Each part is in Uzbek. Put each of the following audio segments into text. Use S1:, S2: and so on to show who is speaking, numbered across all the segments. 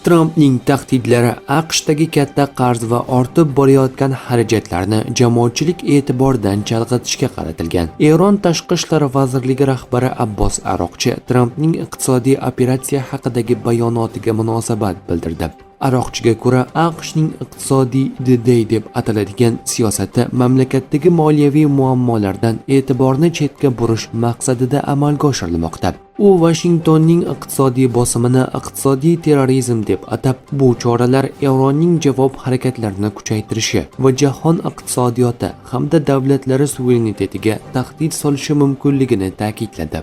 S1: Trampning tahdidlari AQShdagi katta qarz va ortib borayotgan xarajatlarni jamoatchilik e'tiboridan chalg'itishga qaratilgan. Eron Tashqi ishlar vazirligi rahbari Abbos Aroqchi Trampning iqtisodiy operatsiya haqidagi bayonotiga munosabat bildirdi. Aroqchiga ko'ra, AQShning iqtisodiy D-Day deb ataladigan siyosati mamlakatdagi moliyaviy muammolardan e'tiborni chetga burish maqsadida amalga oshirilmoqda. U Washingtonning iqtisodiy bosimini iqtisodiy terrorizm deb atab, bu choralar Eronning javob harakatlarini kuchaytirishi va jahon iqtisodiyoti hamda davlatlari suverenitetiga tahdid solishi mumkinligini ta'kidladi.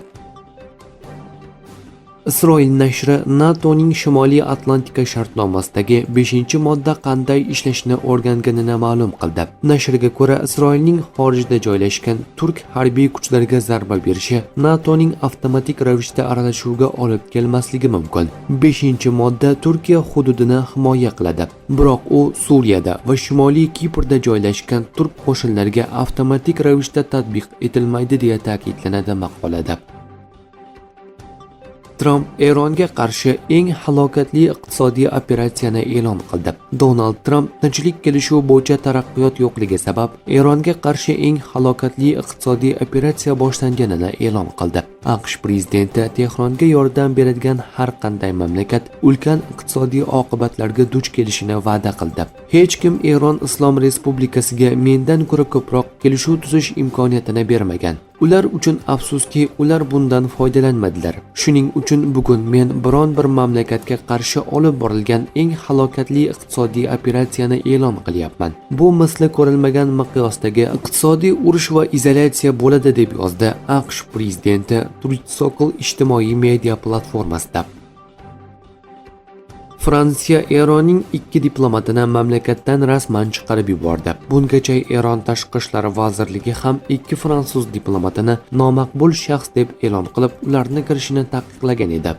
S1: Isroil nashri NATOning Shimoliy Atlantika shartnomasidagi 5-modda qanday ishlashini o'rganganini ma'lum qildi. Nashrga ko'ra, Isroilning xorijda joylashgan turk harbiy kuchlariga zarba berishi NATOning avtomatik ravishda aralashuvga olib kelmasligi mumkin. 5-modda Turkiya hududini himoya qiladi, biroq u Suriyada va Shimoliy Kiprda joylashgan turk qo'shinlariga avtomatik ravishda tatbiq etilmaydi deya ta'kidlanadi maqolada. Tramp Eronga qarshi eng halokatli iqtisodiy operatsiyani e'lon qildi. Donald Tramp tinchlik kelishuvi bo'yicha taraqqiyot yo'qligi sabab Eronga qarshi eng halokatli iqtisodiy operatsiya boshlanganini e'lon qildi. AQSh prezidenti Tehronga yordam beradigan har qanday mamlakat ulkan iqtisodiy oqibatlarga duch kelishini va'da qildi. Hech kim Eron Islom Respublikasiga mendan ko'ra ko'proq kelishuv tuzish imkoniyatini bermagan. Ular uchun afsuski, ular bundan foydalanmadilar. Shuning uchun bugun men biron bir mamlakatga qarshi olib borilgan eng halokatli iqtisodiy operatsiyani e'lon qilyapman. Bu misli ko'rilmagan miqyosdagi iqtisodiy urush va izolyatsiya bo'ladi, deb yozdi AQSh prezidenti Truth Social ijtimoiy media platformasida. Fransiya Eronning 2 diplomatini mamlakatdan rasman chiqarib yubordi. Bungacha Eron Tashqi ishlar vazirligi ham 2 fransuz diplomatini nomaqbul shaxs deb e'lon qilib, ularni kirishini taqiqlagan edi.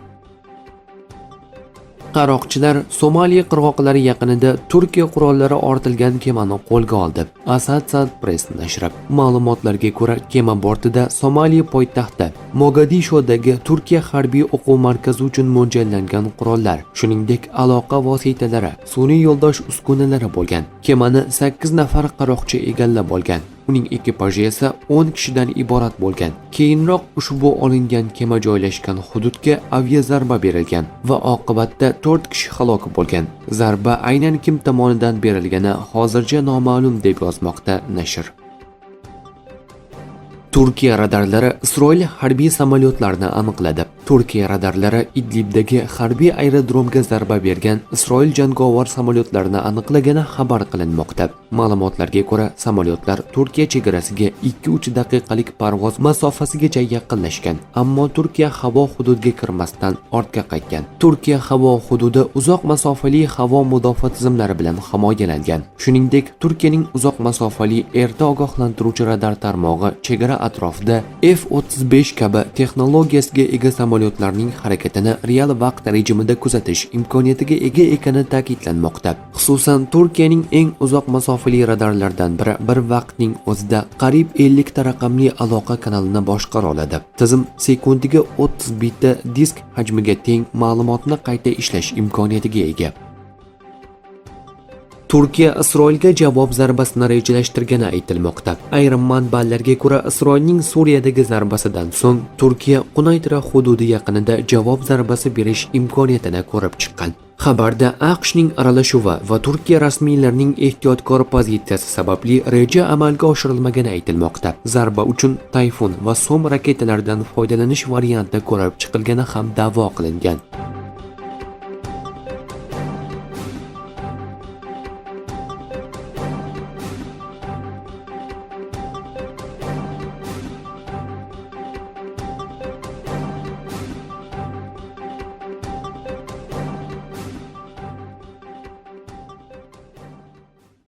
S1: Qaroqchilar Somali qirg'oqlari yaqinida Turkiya qurollari ortilgan kemani qo'lga oldi. Associated Press nashri ma'lumotlarga ko'ra, kema bortida Somali poytaxti Mogadishodagi Turkiya harbiy o'quv markazi uchun mo'ljallangan qurollar, shuningdek aloqa vositalari, sun'iy yo'ldosh uskunalari bo'lgan. Kemani 8 nafar qaroqchi egallab olgan. Uning ekipaji esa 10 kishidan iborat bo'lgan. Keyinroq ushbu olingan kema joylashgan hududga aviazarba berilgan va oqibatda 4 kishi halok bo'lgan. Zarba aynan kim tomonidan berilgani hozircha noma'lum, deb yozmoqda nashr. Turkiya radarlari Isroil harbiy samolyotlarini aniqladi. Turkiya radarlari Idlibdagi harbiy aerodromga zarba bergan Isroil jangovar samolyotlarini aniqlagani xabar qilinmoqda. Ma'lumotlarga ko'ra, samolyotlar Turkiya chegarasiga 2-3 daqiqalik parvoz masofasigacha yaqinlashgan, ammo Turkiya havo hududiga kirmasdan ortga qaytgan. Turkiya havo hududi uzoq masofali havo mudofaa tizimlari bilan himoyalangan. Shuningdek, Turkiyaning uzoq masofali erta ogohlantiruvchi radar tarmog'i chegara atrofida F-35 kabi texnologiyasiga ega samolyotlarning harakatini real vaqt rejimida kuzatish imkoniyatiga ega ekani ta'kidlanmoqda. Xususan, Turkiyaning eng uzoq masofali radarlardan biri bir vaqtning o'zida qariyb 50 ta raqamli aloqa kanalini boshqara oladi. Tizim sekundiga 30 bitda disk hajmiga teng ma'lumotni qayta ishlash imkoniyatiga ega. Turkiya Isroilga javob zarbasini rejalashtirgani aytilmoqda. Ayrim manbalarga ko'ra, Isroilning Suriyadagi zarbasidan so'ng Turkiya Qunaytra hududi yaqinida javob zarbasi berish imkoniyatini ko'rib chiqqan. Xabarda AQShning aralashuvi va Turkiya rasmiylarining ehtiyotkor pozitsiyasi sababli reja amalga oshirilmagani aytilmoqda. Zarba uchun Tayfun va Som raketalaridan foydalanish varianti ko'rib chiqilgani ham da'vo qilingan.